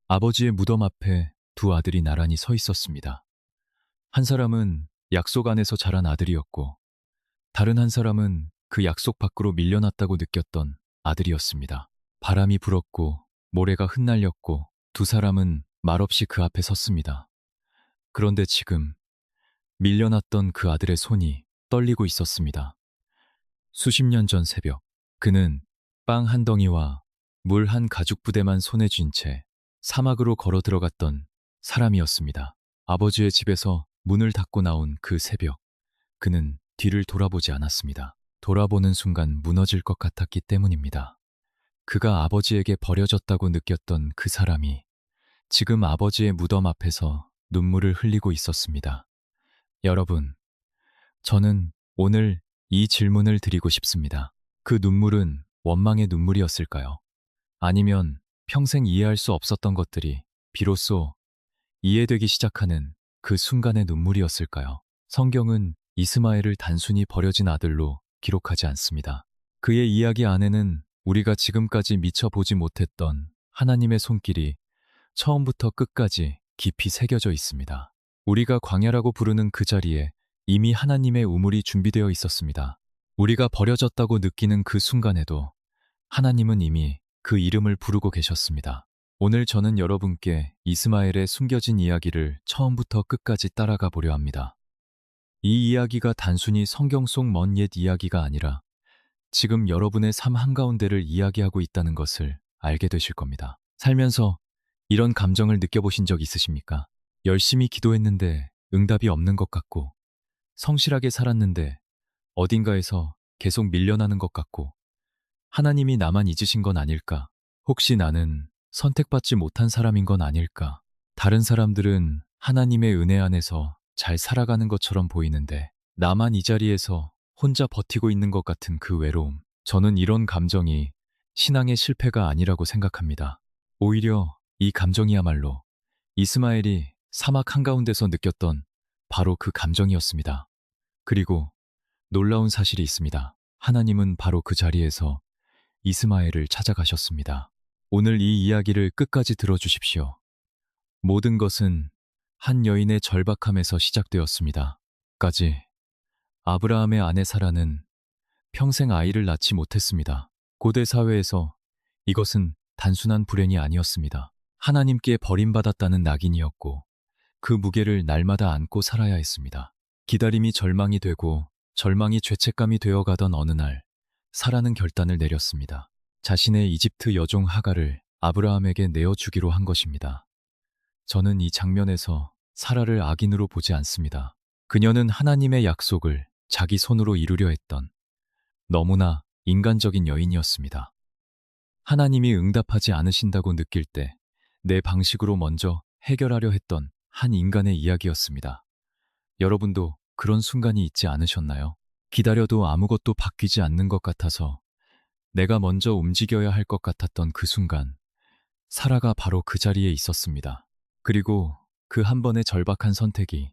아버지의 무덤 앞에 두 아들이 나란히 서 있었습니다. 한 사람은 약속 안에서 자란 아들이었고, 다른 한 사람은 그 약속 밖으로 밀려났다고 느꼈던 아들이었습니다. 바람이 불었고, 모래가 흩날렸고, 두 사람은 말없이 그 앞에 섰습니다. 그런데 지금 밀려났던 그 아들의 손이 떨리고 있었습니다. 수십 년 전 새벽, 그는 빵 한 덩이와 물 한 가죽 부대만 손에 쥔 채 사막으로 걸어 들어갔던 사람이었습니다. 아버지의 집에서 문을 닫고 나온 그 새벽, 그는 뒤를 돌아보지 않았습니다. 돌아보는 순간 무너질 것 같았기 때문입니다. 그가 아버지에게 버려졌다고 느꼈던 그 사람이 지금 아버지의 무덤 앞에서 눈물을 흘리고 있었습니다. 여러분, 저는 오늘 이 질문을 드리고 싶습니다. 그 눈물은 원망의 눈물이었을까요? 아니면 평생 이해할 수 없었던 것들이 비로소 이해되기 시작하는 그 순간의 눈물이었을까요? 성경은 이스마엘을 단순히 버려진 아들로 기록하지 않습니다. 그의 이야기 안에는 우리가 지금까지 미처 보지 못했던 하나님의 손길이 처음부터 끝까지 깊이 새겨져 있습니다. 우리가 광야라고 부르는 그 자리에 이미 하나님의 우물이 준비되어 있었습니다. 우리가 버려졌다고 느끼는 그 순간에도 하나님은 이미 그 이름을 부르고 계셨습니다. 오늘 저는 여러분께 이스마엘의 숨겨진 이야기를 처음부터 끝까지 따라가 보려 합니다. 이 이야기가 단순히 성경 속 먼 옛 이야기가 아니라 지금 여러분의 삶 한가운데를 이야기하고 있다는 것을 알게 되실 겁니다. 살면서 이런 감정을 느껴보신 적 있으십니까? 열심히 기도했는데 응답이 없는 것 같고, 성실하게 살았는데 어딘가에서 계속 밀려나는 것 같고, 하나님이 나만 잊으신 건 아닐까? 혹시 나는 선택받지 못한 사람인 건 아닐까? 다른 사람들은 하나님의 은혜 안에서 잘 살아가는 것처럼 보이는데 나만 이 자리에서 혼자 버티고 있는 것 같은 그 외로움. 저는 이런 감정이 신앙의 실패가 아니라고 생각합니다. 오히려 이 감정이야말로 이스마엘이 사막 한가운데서 느꼈던 바로 그 감정이었습니다. 그리고 놀라운 사실이 있습니다. 하나님은 바로 그 자리에서 이스마엘을 찾아가셨습니다. 오늘 이 이야기를 끝까지 들어주십시오. 모든 것은 한 여인의 절박함에서 시작되었습니다. 까지 아브라함의 아내 사라는 평생 아이를 낳지 못했습니다. 고대 사회에서 이것은 단순한 불행이 아니었습니다. 하나님께 버림받았다는 낙인이었고 그 무게를 날마다 안고 살아야 했습니다. 기다림이 절망이 되고 절망이 죄책감이 되어가던 어느 날 사라는 결단을 내렸습니다. 자신의 이집트 여종 하갈을 아브라함에게 내어주기로 한 것입니다. 저는 이 장면에서 사라를 악인으로 보지 않습니다. 그녀는 하나님의 약속을 자기 손으로 이루려 했던 너무나 인간적인 여인이었습니다. 하나님이 응답하지 않으신다고 느낄 때 내 방식으로 먼저 해결하려 했던 한 인간의 이야기였습니다. 여러분도 그런 순간이 있지 않으셨나요? 기다려도 아무것도 바뀌지 않는 것 같아서 내가 먼저 움직여야 할 것 같았던 그 순간, 사라가 바로 그 자리에 있었습니다. 그리고 그 한 번의 절박한 선택이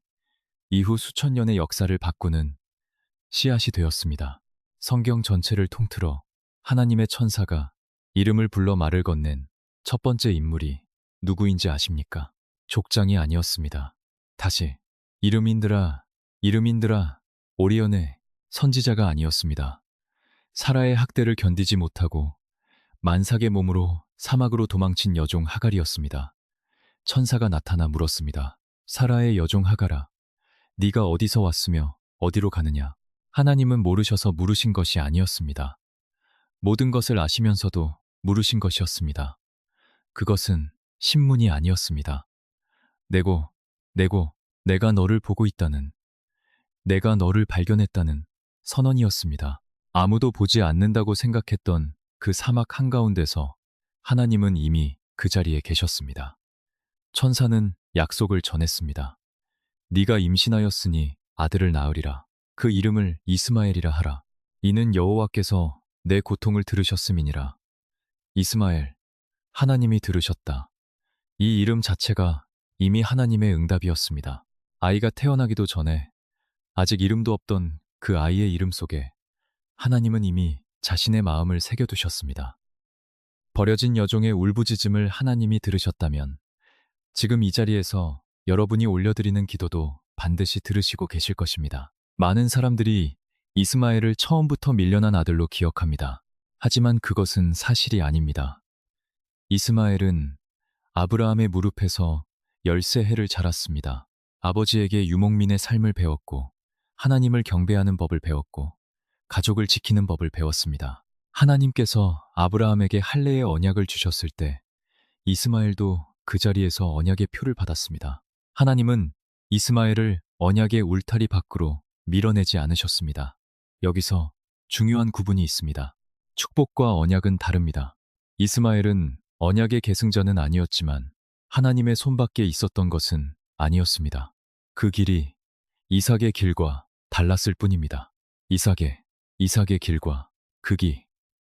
이후 수천 년의 역사를 바꾸는 씨앗이 되었습니다. 성경 전체를 통틀어 하나님의 천사가 이름을 불러 말을 건넨 첫 번째 인물이 누구인지 아십니까? 족장이 아니었습니다. 다시, 이름인들아, 이름인들아, 오리언의 선지자가 아니었습니다. 사라의 학대를 견디지 못하고 만삭의 몸으로 사막으로 도망친 여종 하갈이었습니다. 천사가 나타나 물었습니다. 사라의 여종 하갈아, 네가 어디서 왔으며 어디로 가느냐? 하나님은 모르셔서 물으신 것이 아니었습니다. 모든 것을 아시면서도 물으신 것이었습니다. 그것은 신문이 아니었습니다. 내가 너를 보고 있다는, 내가 너를 발견했다는 선언이었습니다. 아무도 보지 않는다고 생각했던 그 사막 한가운데서 하나님은 이미 그 자리에 계셨습니다. 천사는 약속을 전했습니다. 네가 임신하였으니 아들을 낳으리라. 그 이름을 이스마엘이라 하라. 이는 여호와께서 내 고통을 들으셨음이니라. 이스마엘, 하나님이 들으셨다. 이 이름 자체가 이미 하나님의 응답이었습니다. 아이가 태어나기도 전에 아직 이름도 없던 그 아이의 이름 속에 하나님은 이미 자신의 마음을 새겨두셨습니다. 버려진 여종의 울부짖음을 하나님이 들으셨다면 지금 이 자리에서 여러분이 올려드리는 기도도 반드시 들으시고 계실 것입니다. 많은 사람들이 이스마엘을 처음부터 밀려난 아들로 기억합니다. 하지만 그것은 사실이 아닙니다. 이스마엘은 아브라함의 무릎에서 13해를 자랐습니다. 아버지에게 유목민의 삶을 배웠고, 하나님을 경배하는 법을 배웠고, 가족을 지키는 법을 배웠습니다. 하나님께서 아브라함에게 할례의 언약을 주셨을 때 이스마엘도 그 자리에서 언약의 표를 받았습니다. 하나님은 이스마엘을 언약의 울타리 밖으로 밀어내지 않으셨습니다. 여기서 중요한 구분이 있습니다. 축복과 언약은 다릅니다. 이스마엘은 언약의 계승자는 아니었지만 하나님의 손밖에 있었던 것은 아니었습니다. 그 길이 이삭의 길과 달랐을 뿐입니다. 이삭의 길과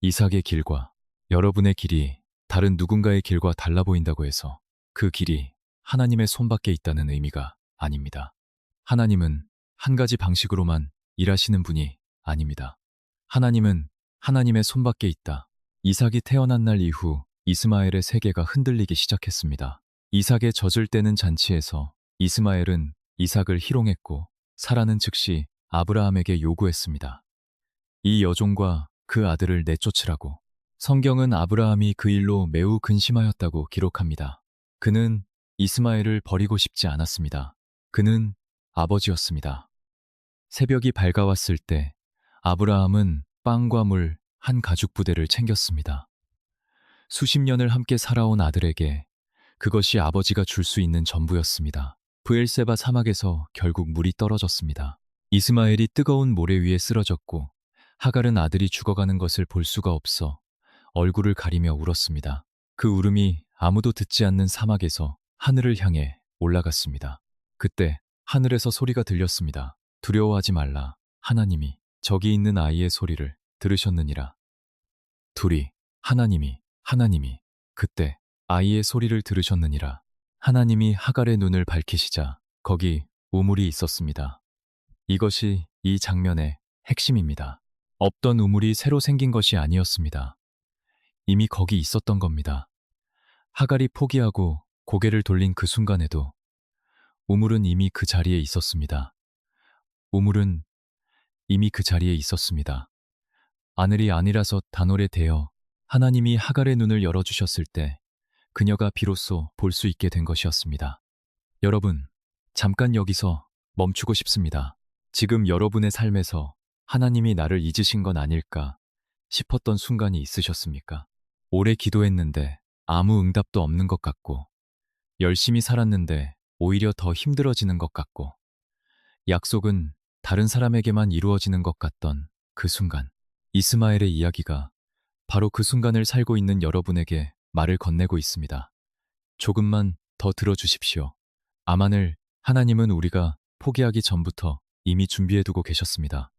이삭의 길과 여러분의 길이 다른 누군가의 길과 달라 보인다고 해서 그 길이 하나님의 손밖에 있다는 의미가 아닙니다. 하나님은 한 가지 방식으로만 일하시는 분이 아닙니다. 하나님은 하나님의 손밖에 있다. 이삭이 태어난 날 이후 이스마엘의 세계가 흔들리기 시작했습니다. 이삭의 젖을 떼는 잔치에서 이스마엘은 이삭을 희롱했고 사라는 즉시 아브라함에게 요구했습니다. 이 여종과 그 아들을 내쫓으라고. 성경은 아브라함이 그 일로 매우 근심하였다고 기록합니다. 그는 이스마엘을 버리고 싶지 않았습니다. 그는 아버지였습니다. 새벽이 밝아왔을 때 아브라함은 빵과 물 한 가죽 부대를 챙겼습니다. 수십 년을 함께 살아온 아들에게 그것이 아버지가 줄 수 있는 전부였습니다. 브엘세바 사막에서 결국 물이 떨어졌습니다. 이스마엘이 뜨거운 모래 위에 쓰러졌고 하갈은 아들이 죽어가는 것을 볼 수가 없어 얼굴을 가리며 울었습니다. 그 울음이 아무도 듣지 않는 사막에서 하늘을 향해 올라갔습니다. 그때 하늘에서 소리가 들렸습니다. 두려워하지 말라. 하나님이 저기 있는 아이의 소리를 들으셨느니라. 하나님이 그때 아이의 소리를 들으셨느니라. 하나님이 하갈의 눈을 밝히시자 거기 우물이 있었습니다. 이것이 이 장면의 핵심입니다. 없던 우물이 새로 생긴 것이 아니었습니다. 이미 거기 있었던 겁니다. 하갈이 포기하고 고개를 돌린 그 순간에도 우물은 이미 그 자리에 있었습니다. 우물은 이미 그 자리에 있었습니다. 아늘이 아니라서 단월에 대어 하나님이 하갈의 눈을 열어주셨을 때 그녀가 비로소 볼 수 있게 된 것이었습니다. 여러분, 잠깐 여기서 멈추고 싶습니다. 지금 여러분의 삶에서 하나님이 나를 잊으신 건 아닐까 싶었던 순간이 있으셨습니까? 오래 기도했는데 아무 응답도 없는 것 같고, 열심히 살았는데 오히려 더 힘들어지는 것 같고, 약속은 다른 사람에게만 이루어지는 것 같던 그 순간, 이스마엘의 이야기가 바로 그 순간을 살고 있는 여러분에게 말을 건네고 있습니다. 조금만 더 들어주십시오. 아만을 하나님은 우리가 포기하기 전부터 이미 준비해두고 계셨습니다.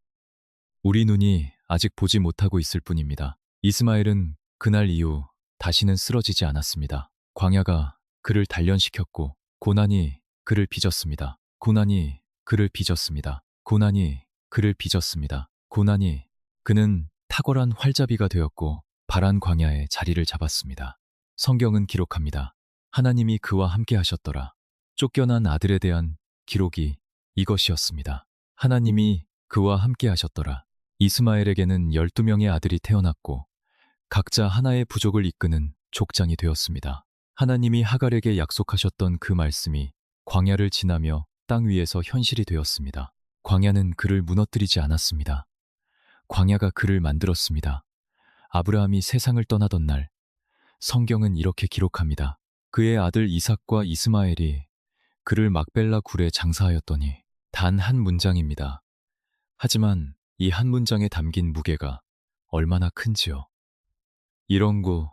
우리 눈이 아직 보지 못하고 있을 뿐입니다. 이스마엘은 그날 이후 다시는 쓰러지지 않았습니다. 광야가 그를 단련시켰고 고난이 그를 빚었습니다. 고난이 그를 빚었습니다. 고난이 그를 빚었습니다. 고난이 그는 탁월한 활잡이가 되었고 바란 광야에 자리를 잡았습니다. 성경은 기록합니다. 하나님이 그와 함께 하셨더라. 쫓겨난 아들에 대한 기록이 이것이었습니다. 하나님이 그와 함께 하셨더라. 이스마엘에게는 12명의 아들이 태어났고 각자 하나의 부족을 이끄는 족장이 되었습니다. 하나님이 하갈에게 약속하셨던 그 말씀이 광야를 지나며 땅 위에서 현실이 되었습니다. 광야는 그를 무너뜨리지 않았습니다. 광야가 그를 만들었습니다. 아브라함이 세상을 떠나던 날, 성경은 이렇게 기록합니다. 그의 아들 이삭과 이스마엘이 그를 막벨라 굴에 장사하였더니 단 한 문장입니다. 하지만 이 한 문장에 담긴 무게가 얼마나 큰지요. 일원고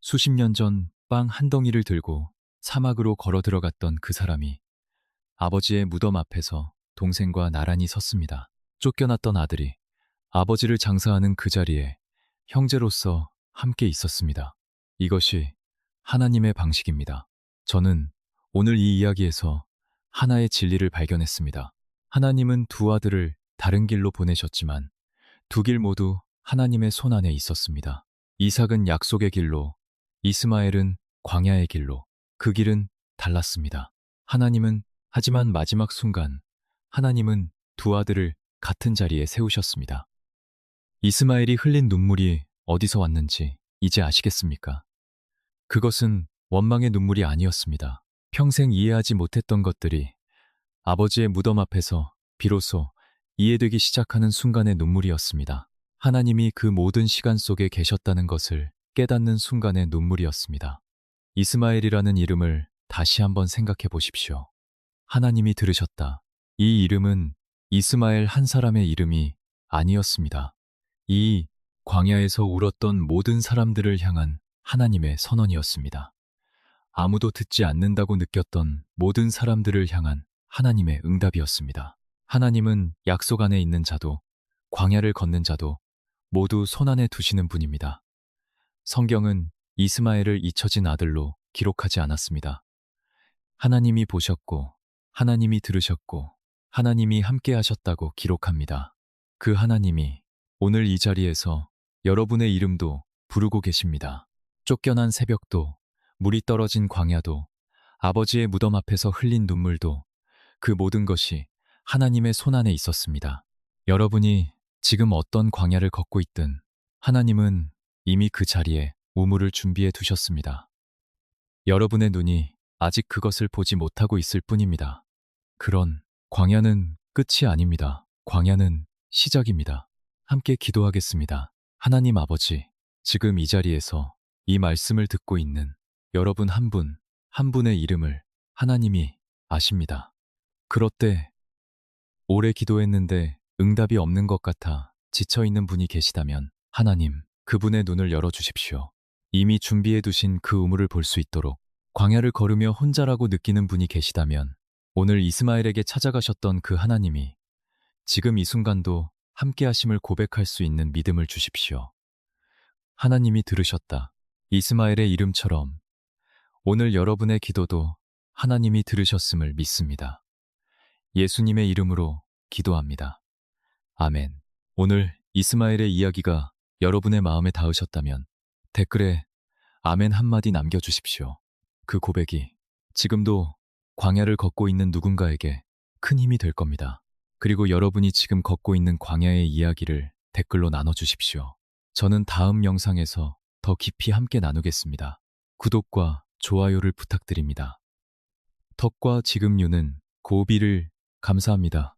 수십 년 전 빵 한 덩이를 들고 사막으로 걸어 들어갔던 그 사람이 아버지의 무덤 앞에서 동생과 나란히 섰습니다. 쫓겨났던 아들이 아버지를 장사하는 그 자리에 형제로서 함께 있었습니다. 이것이 하나님의 방식입니다. 저는 오늘 이 이야기에서 하나의 진리를 발견했습니다. 하나님은 두 아들을 다른 길로 보내셨지만 두 길 모두 하나님의 손 안에 있었습니다. 이삭은 약속의 길로, 이스마엘은 광야의 길로, 그 길은 달랐습니다. 하지만 마지막 순간, 하나님은 두 아들을 같은 자리에 세우셨습니다. 이스마엘이 흘린 눈물이 어디서 왔는지 이제 아시겠습니까? 그것은 원망의 눈물이 아니었습니다. 평생 이해하지 못했던 것들이 아버지의 무덤 앞에서 비로소 이해되기 시작하는 순간의 눈물이었습니다. 하나님이 그 모든 시간 속에 계셨다는 것을 깨닫는 순간의 눈물이었습니다. 이스마엘이라는 이름을 다시 한번 생각해 보십시오. 하나님이 들으셨다. 이 이름은 이스마엘 한 사람의 이름이 아니었습니다. 이 광야에서 울었던 모든 사람들을 향한 하나님의 선언이었습니다. 아무도 듣지 않는다고 느꼈던 모든 사람들을 향한 하나님의 응답이었습니다. 하나님은 약속 안에 있는 자도 광야를 걷는 자도 모두 손안에 두시는 분입니다. 성경은 이스마엘을 잊혀진 아들로 기록하지 않았습니다. 하나님이 보셨고 하나님이 들으셨고 하나님이 함께 하셨다고 기록합니다. 그 하나님이 오늘 이 자리에서 여러분의 이름도 부르고 계십니다. 쫓겨난 새벽도, 물이 떨어진 광야도, 아버지의 무덤 앞에서 흘린 눈물도 그 모든 것이 하나님의 손안에 있었습니다. 여러분이 지금 어떤 광야를 걷고 있든 하나님은 이미 그 자리에 우물을 준비해 두셨습니다. 여러분의 눈이 아직 그것을 보지 못하고 있을 뿐입니다. 그런 광야는 끝이 아닙니다. 광야는 시작입니다. 함께 기도하겠습니다. 하나님 아버지, 지금 이 자리에서 이 말씀을 듣고 있는 여러분 한 분, 한 분의 이름을 하나님이 아십니다. 그렇대 오래 기도했는데 응답이 없는 것 같아 지쳐있는 분이 계시다면 하나님, 그분의 눈을 열어주십시오. 이미 준비해 두신 그 우물을 볼 수 있도록 광야를 걸으며 혼자라고 느끼는 분이 계시다면 오늘 이스마엘에게 찾아가셨던 그 하나님이 지금 이 순간도 함께 하심을 고백할 수 있는 믿음을 주십시오. 하나님이 들으셨다. 이스마엘의 이름처럼 오늘 여러분의 기도도 하나님이 들으셨음을 믿습니다. 예수님의 이름으로 기도합니다. 아멘. 오늘 이스마엘의 이야기가 여러분의 마음에 닿으셨다면 댓글에 아멘 한마디 남겨주십시오. 그 고백이 지금도 광야를 걷고 있는 누군가에게 큰 힘이 될 겁니다. 그리고 여러분이 지금 걷고 있는 광야의 이야기를 댓글로 나눠주십시오. 저는 다음 영상에서 더 깊이 함께 나누겠습니다. 구독과 좋아요를 부탁드립니다. 덕과 지금유는 고비를 감사합니다.